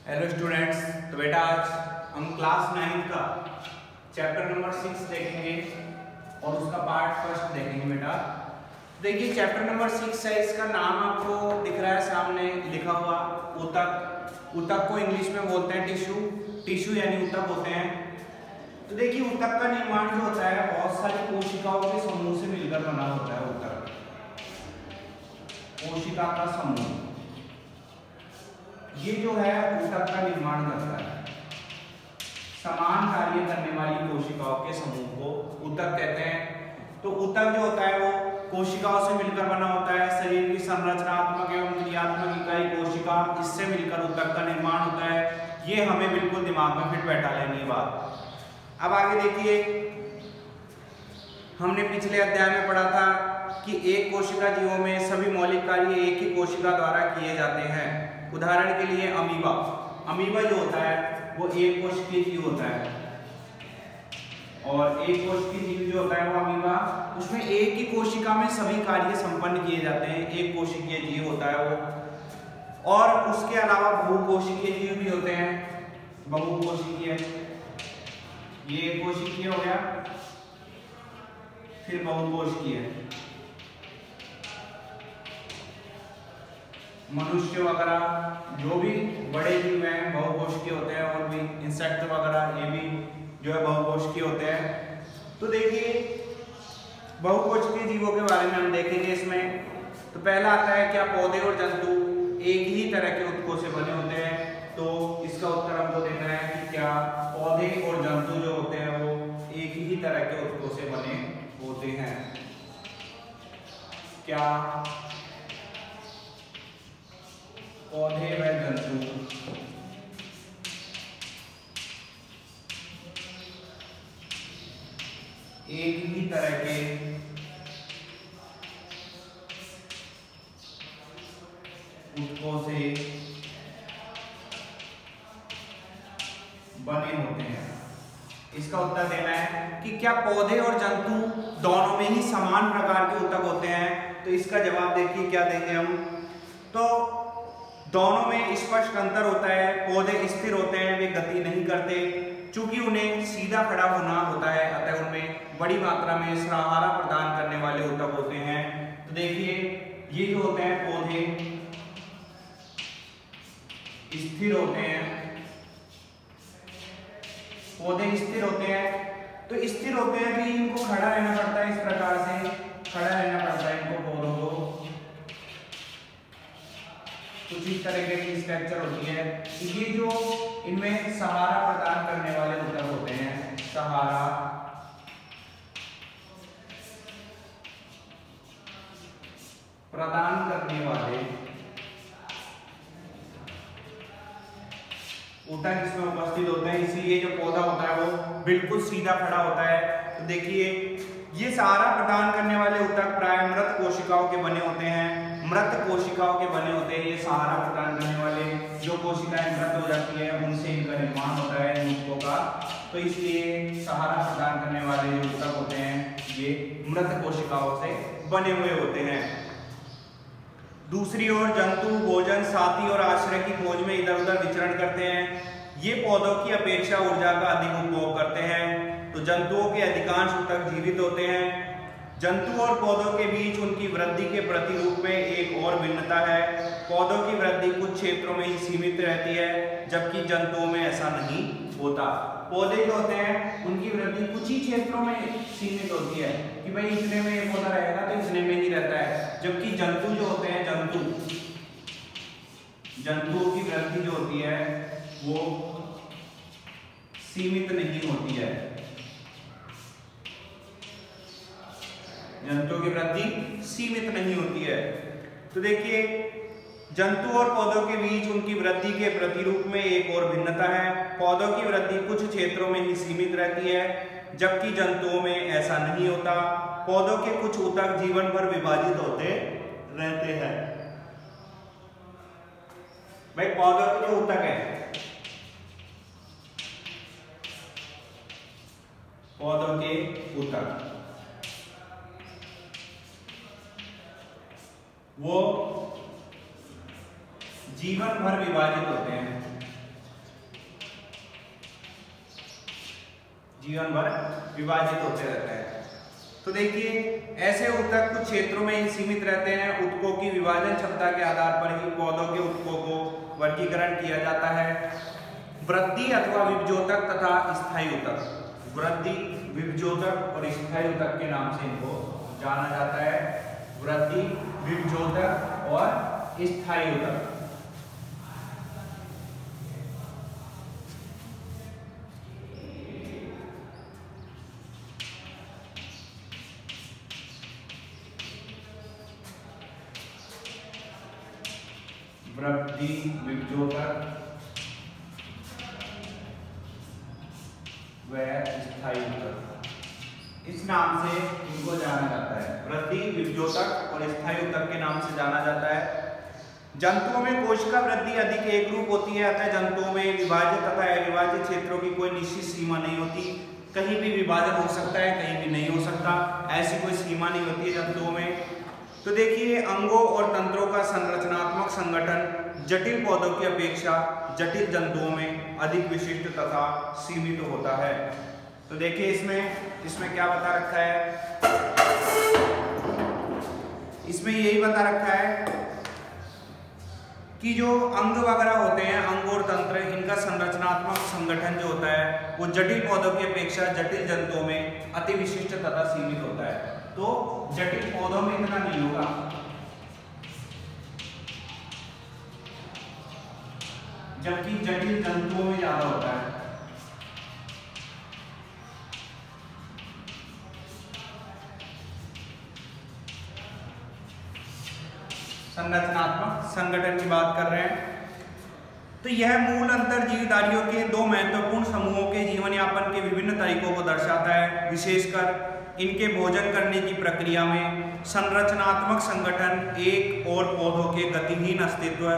Hello students, तो बेटा आज हम क्लास 9 का चैप्टर नंबर 6 देखेंगे और उसका पार्ट फर्स्ट देखेंगे। बेटा देखिए चैप्टर नंबर 6 है, इसका नाम आपको दिख रहा है सामने लिखा हुआ ऊतक। ऊतक को इंग्लिश में बोलते हैं टिश्यू, टिश्यू यानी ऊतक होते हैं। तो देखिए ऊतक का निर्माण जो होता है बहुत सारी कोशिकाओं के समूह से मिलकर बना होता है। ऊतक कोशिका का समूह, ये जो है ऊतक का निर्माण करता है। समान कार्य करने वाली कोशिकाओं के समूह को ऊतक कहते हैं। तो ऊतक जो होता है वो कोशिकाओं से मिलकर बना होता है। शरीर की संरचनात्मक एवं क्रियात्मक इकाई कोशिका, इससे मिलकर ऊतक का निर्माण होता है। ये हमें बिल्कुल दिमाग में फिट बैठा लेनी है बात। अब आगे देखिए, हमने पिछले अध्याय में पढ़ा था कि एक कोशिका जीवों में सभी मौलिक कार्य एक ही कोशिका द्वारा किए जाते हैं। उदाहरण के लिए अमीबा, अमीबा जो होता है वो एक कोशिकीय जीव होता है। और एक कोशिकीय जीव जो होता है वो अमीबा, उसमें एक ही कोशिका में सभी कार्य संपन्न किए जाते हैं। एक कोशिकीय जीव होता है वो। और उसके अलावा बहुकोशिकीय जीव भी होते हैं। बहुकोशिकीय, ये एक कोशिकीय हो गया, फिर बहुकोशिकीय। मनुष्य वगैरह जो भी बड़े जीव हैं बहुकोशिकीय होते हैं, और भी इंसेक्ट वगैरह ये भी जो है बहुकोशिकीय होते हैं। तो देखिए बहुकोशिकीय जीवों के बारे में हम देखेंगे इसमें। तो पहला आता है क्या पौधे और जंतु एक ही तरह के ऊतकों से बने होते हैं। तो इसका उत्तर हमको देना है कि क्या पौधे और जंतु जो होते हैं वो एक ही तरह के ऊतकों से बने होते हैं। क्या पौधे व जंतु एक ही तरह के ऊतकों से बने होते हैं। इसका उत्तर देना है कि क्या पौधे और जंतु दोनों में ही समान प्रकार के ऊतक होते हैं। तो इसका जवाब देखिए क्या देंगे हम। तो दोनों में स्पष्ट अंतर होता है। पौधे स्थिर होते हैं, वे गति नहीं करते, चूंकि उन्हें सीधा खड़ा होना होता है, अतः उनमें बड़ी मात्रा में सहारा प्रदान करने वाले ऊतक होते हैं। तो देखिए ये जो होते हैं पौधे स्थिर होते हैं, पौधे स्थिर होते हैं। तो स्थिर होते हैं कि इनको खड़ा रहना पड़ता है, इस प्रकार से खड़ा रहना पड़ता है इनको पौधों को। कुछ इस तरीके की स्ट्रक्चर होती है। ये जो इनमें सहारा प्रदान करने वाले ऊतक होते हैं, सहारा प्रदान करने वाले ऊतक इसमें उपस्थित होते हैं। इसीलिए जो पौधा होता है वो बिल्कुल सीधा खड़ा होता है। तो देखिए ये सहारा प्रदान करने वाले ऊतक प्राय मृत कोशिकाओं के बने होते हैं। मृत कोशिकाओं के बने होते हैं ये सहारा प्रदान करने वाले। जो कोशिकाएं मृत हो जाती है उनसे इनका निर्माण होता है इन ऊतकों का। तो इसलिए सहारा प्रदान करने वाले जो ऊतक होते हैं ये मृत कोशिकाओं से बने हुए होते हैं। दूसरी ओर जंतु भोजन, साथी और आश्रय की खोज में इधर उधर विचरण करते हैं। ये पौधों की अपेक्षा ऊर्जा का अधिक उपभोग करते हैं। तो जंतुओं के अधिकांश ऊतक जीवित होते हैं। जंतु और पौधों के बीच उनकी वृद्धि के प्रतिरूप में एक और भिन्नता है। पौधों की वृद्धि कुछ क्षेत्रों में ही सीमित रहती है, जबकि जंतुओं में ऐसा नहीं होता। पौधे जो होते हैं उनकी वृद्धि कुछ ही क्षेत्रों में सीमित होती है कि भाई इतने में एक पौधा रहेगा तो इतने में ही रहता है। जबकि जंतु जो होते हैं, जंतुओं की वृद्धि जो होती है वो सीमित नहीं होती है। जंतुओं की वृद्धि सीमित नहीं होती है। तो देखिए जंतु और पौधों के बीच उनकी वृद्धि के प्रतिरूप में एक और भिन्नता है। पौधों की वृद्धि कुछ क्षेत्रों में ही सीमित रहती है, जबकि जंतुओं में ऐसा नहीं होता। पौधों के कुछ ऊतक जीवन भर विभाजित होते रहते हैं। भाई पौधों के जो ऊतक है, पौधों के ऊतक वो जीवन भर विभाजित होते हैं। जीवन भर विभाजित होते रहते हैं। तो देखिए ऐसे ऊतक कुछ क्षेत्रों में ही सीमित रहते हैं। ऊतकों की विभाजन क्षमता के आधार पर ही पौधों के ऊतकों को वर्गीकरण किया जाता है। वृद्धि अथवा विभजोतक तथा स्थायी ऊतक। वृद्धि, विभजोतक और स्थायी ऊतक के नाम से इनको जाना जाता है। वृद्धि, विभजोतक और स्थायी ऊतक। वृद्धि, विभजोतक व स्थायी ऊतक, इस नाम से इनको जाना जाता है। वृद्धि, विभजोतक और स्थायी ऊतक के नाम से जाना जाता है। जंतुओं में कोशिका वृद्धि अधिक एक रूप होती है, अतः जंतुओं में विभाजित तथा अविभाजित क्षेत्रों की कोई निश्चित सीमा नहीं होती। कहीं भी विभाजन हो सकता है, कहीं भी नहीं हो सकता, ऐसी कोई सीमा नहीं होती है जंतुओं में। तो देखिए अंगों और तंत्रों का संरचनात्मक संगठन जटिल पौधों की अपेक्षा जटिल जंतुओं में अधिक विशिष्ट तथा सीमित होता है। तो देखिए इसमें क्या बता रखा है, इसमें यही बता रखा है कि जो अंग वगैरह होते हैं, अंग और तंत्र, इनका संरचनात्मक संगठन जो होता है वो जटिल पौधों की अपेक्षा जटिल जंतुओं में अति विशिष्ट तथा सीमित होता है। तो जटिल पौधों में इतना नहीं होगा, जबकि जटिल जंतुओं में ज्यादा होता है। संरचनात्मक संगठन की बात कर रहे हैं। तो यह मूल अंतर जीवधारियों के दो महत्वपूर्ण समूहों के जीवन यापन के विभिन्न तरीकों को दर्शाता है। विशेषकर इनके भोजन करने की प्रक्रिया में संरचनात्मक संगठन एक और पौधों के गतिहीन अस्तित्व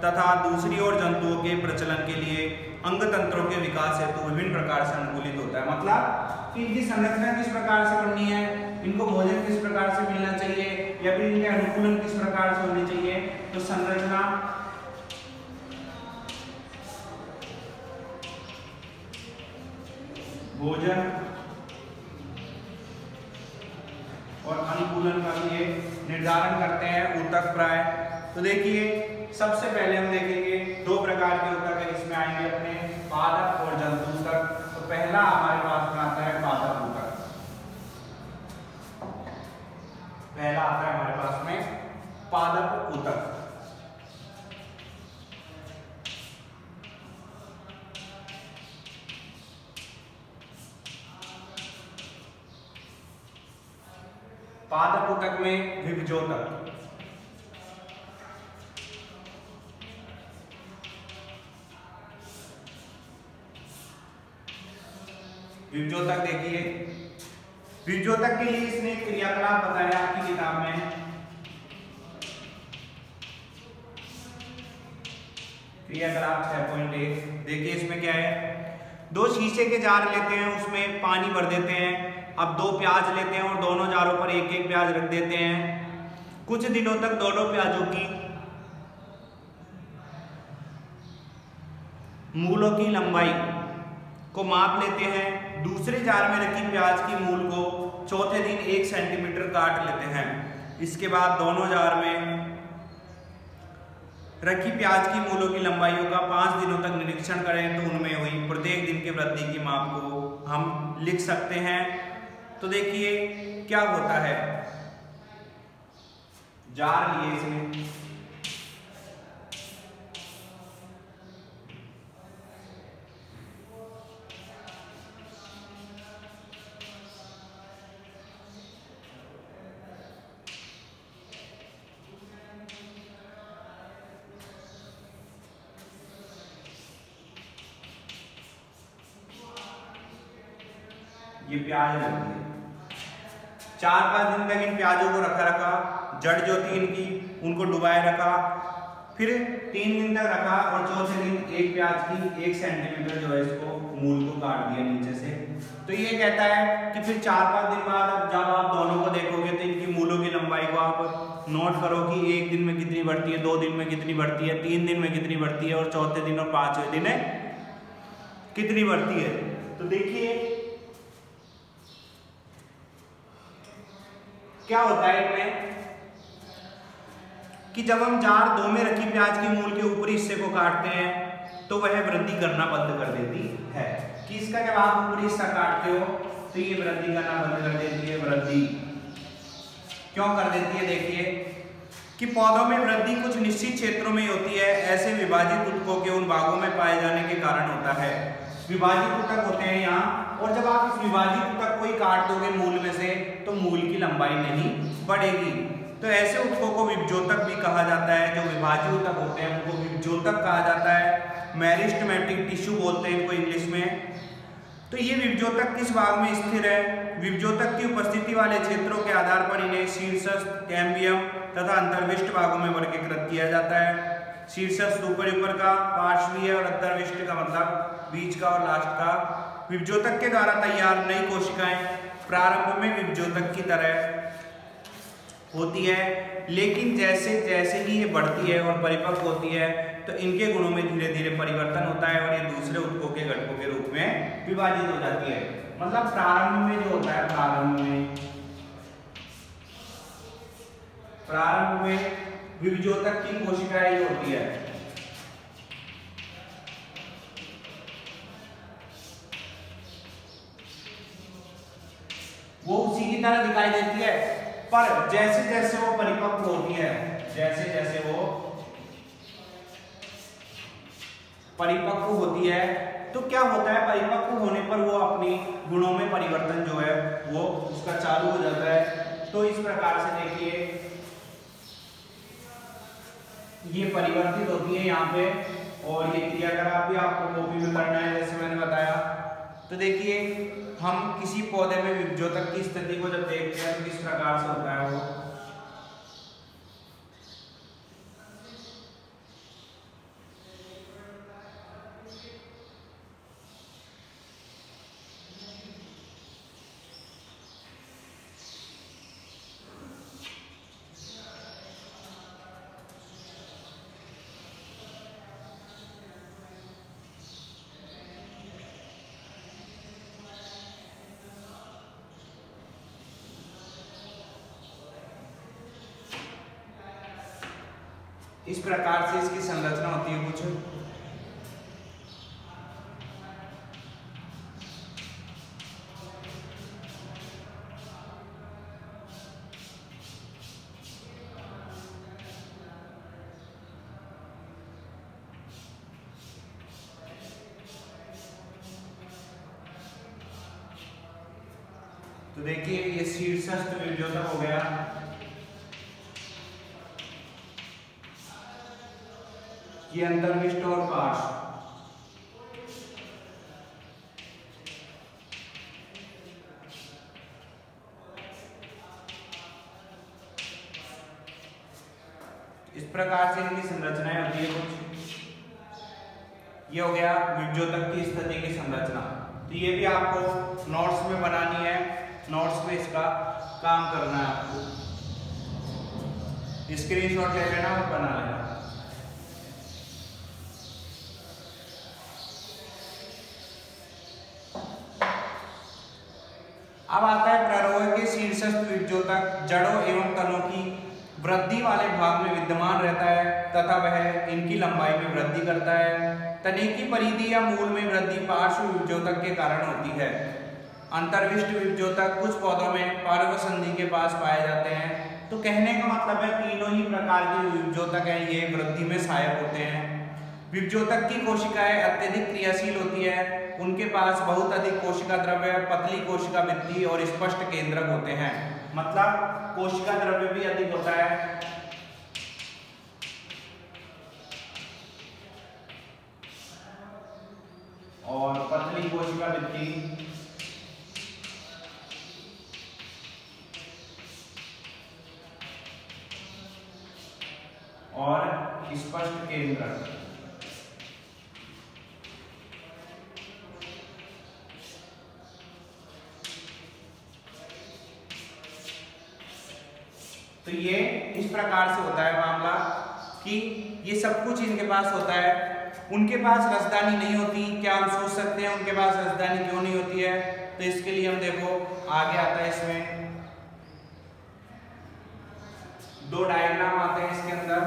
तथा दूसरी ओर जंतुओं के प्रचलन के लिए अंग तंत्रों के विकास हेतु विभिन्न प्रकार से अनुकूलित होता है। मतलब कि इनकी संरचना किस प्रकार से बननी है, इनको भोजन किस प्रकार से मिलना चाहिए, या फिर इनके अनुकूलन किस प्रकार से होने चाहिए। तो संरचना, भोजन और अनुकूलन का भी निर्धारण करते हैं ऊतक प्राय। तो देखिए सबसे पहले हम देखेंगे दो प्रकार के ऊतक है, इसमें आएंगे अपने पादप और जंतु ऊतक। तो पहला हमारे पास में आता है पादप ऊतक। पहला आता है हमारे पास में पादप ऊतक। पादप ऊतक में विभजोतक, विभजोतक देखिए, विभजोतक के लिए इसने क्रियाकलाप बताया आपकी किताब में। क्रियाकलाप 6.1 देखिए इसमें क्या है, दो शीशे के जार लेते हैं, उसमें पानी भर देते हैं। अब दो प्याज लेते हैं और दोनों जारों पर एक एक प्याज रख देते हैं। कुछ दिनों तक दोनों प्याजों की मूलों की लंबाई को माप लेते हैं। दूसरे जार में रखी प्याज की मूल को चौथे दिन 1 सेंटीमीटर काट लेते हैं। इसके बाद दोनों जार में रखी प्याज की मूलों की लंबाइयों का 5 दिनों तक निरीक्षण करें तो उनमें हुई प्रत्येक दिन की वृद्धि की माप को हम लिख सकते हैं। तो देखिए क्या होता है, जार लिए इसमें, ये प्याज रखी है। 4-5 दिन तक इन प्याजों को रखा, जड़ जो थी इनकी उनको डुबाए रखा, फिर 3 दिन तक रखा और चौथे दिन एक प्याज की 1 सेंटीमीटर जो है इसको मूल को काट दिया नीचे से। तो ये कहता है कि फिर 4-5 दिन बाद अब जब आप दोनों को देखोगे तो इनकी मूलों की लंबाई को आप नोट करो कि 1 दिन में कितनी बढ़ती है, 2 दिन में कितनी बढ़ती है, 3 दिन में कितनी बढ़ती है और चौथे दिन और 5वें दिन कितनी बढ़ती है। तो देखिए क्या होता है इनमें कि जब हम जार 2 में रखी प्याज की मूल के ऊपरी हिस्से को काटते हैं तो वह वृद्धि करना बंद कर देती है। कि इसका जब आप ऊपरी हिस्सा काटते हो तो ये वृद्धि करना बंद कर देती है। वृद्धि क्यों कर देती है? देखिए कि पौधों में वृद्धि कुछ निश्चित क्षेत्रों में होती है। ऐसे विभाजित ऊतकों के उन भागों में पाए जाने के कारण होता है। विभाजित ऊतक होते हैं यहाँ, और जब आप इस विभाजित ऊतक को ही काट दोगे मूल में से तो मूल की लंबाई नहीं बढ़ेगी। तो ऐसे ऊतकों को विभजोतक भी कहा जाता है। जो विभाजित ऊतक होते हैं उनको विभजोतक कहा जाता है। मेरिस्टेमेटिक टिश्यू बोलते हैं इनको इंग्लिश में। तो ये विभजोतक किस भाग में स्थिर है? विभजोतक की उपस्थिति वाले क्षेत्रों के आधार पर इन्हें शीर्षस्थ, कैम्बियम तथा अंतर्विष्ट भागों में वर्गीकृत किया जाता है। शीर्षस्थ ऊपर का, पार्श्वीय और अंतर्विष्ट का मतलब बीच का और लास्ट का। विभजोतक के द्वारा तैयार नई कोशिकाएं प्रारंभ में विभजोतक की तरह होती है, लेकिन जैसे जैसे ही ये बढ़ती है और परिपक्व होती है तो इनके गुणों में धीरे धीरे परिवर्तन होता है और ये दूसरे ऊतकों के घटकों के रूप में विभाजित हो जाती है। मतलब प्रारंभ में जो होता है, प्रारंभ में विभजोतक की कोशिकाएं जो होती है वो उसी की तरह दिखाई देती है, पर जैसे जैसे वो परिपक्व होती है, जैसे जैसे वो परिपक्व होती है तो क्या होता है, परिपक्व होने पर वो अपनी गुणों में परिवर्तन जो है वो उसका चालू हो जाता है। तो इस प्रकार से देखिए ये परिवर्तित होती है यहाँ पे, और ये क्रियाकलाप भी आपको कॉपी में करना है जैसे मैंने बताया। तो देखिए हम किसी पौधे में विभजोतक की स्थिति को जब देखते हैं तो किस प्रकार से होता है वो। इस प्रकार से इसकी संरचना होती है कुछ। तो देखिए ये शीर्षस्थ विभजोतक हो गया, ये अंतर्विष्ट और पार्श्व। इस प्रकार से इनकी संरचनाएं होती है कुछ। ये हो गया विभजोतक की स्थिति की संरचना। तो ये भी आपको नोट्स में बनानी है, नोट्स में इसका काम करना है आपको। स्क्रीनशॉट ले लेना और बना लेना। अब आता है प्ररोह के शीर्षस्थ विभजोतक जड़ों एवं तनों की वृद्धि वाले भाग में विद्यमान रहता है तथा वह इनकी लंबाई में वृद्धि करता है। तने की परिधि या मूल में वृद्धि पार्श्व विभजोतक के कारण होती है। अंतर्विष्ट विभजोतक कुछ पौधों में पार्श्व संधि के पास पाए जाते हैं। तो कहने का मतलब है तीनों ही प्रकार के विभजोतक हैं ये वृद्धि में सहायक होते हैं। विभजोतक की कोशिकाएं अत्यधिक क्रियाशील होती है, उनके पास बहुत अधिक कोशिका द्रव्य, पतली कोशिका भित्ति और स्पष्ट केंद्रक होते हैं। मतलब कोशिका द्रव्य भी अधिक होता है और पतली कोशिका भित्ति और स्पष्ट केंद्रक। तो ये इस प्रकार से होता है मामला कि ये सब कुछ इनके पास होता है। उनके पास रसदानी नहीं होती। क्या हम सोच सकते हैं उनके पास रसदानी क्यों नहीं होती है? तो इसके लिए हम देखो आगे आता है इसमें दो डायग्राम आते हैं इसके अंदर।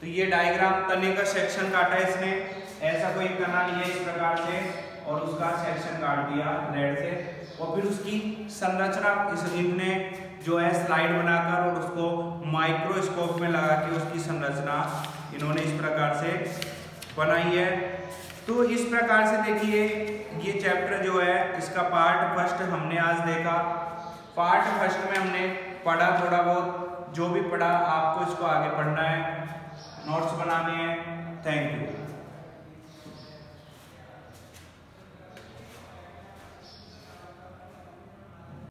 तो ये डायग्राम तने का सेक्शन काटा है इसने, ऐसा कोई तना लिया इस प्रकार से और उसका सेक्शन काट दिया रेड से, और फिर उसकी संरचना इनने जो है स्लाइड बनाकर और उसको माइक्रोस्कोप में लगा के उसकी संरचना इन्होंने इस प्रकार से बनाई है। तो इस प्रकार से देखिए ये चैप्टर जो है इसका पार्ट फर्स्ट हमने आज देखा। पार्ट फर्स्ट में हमने पढ़ा थोड़ा बहुत, जो भी पढ़ा आपको इसको आगे पढ़ना है, नोट्स बनाने हैं। Thank you.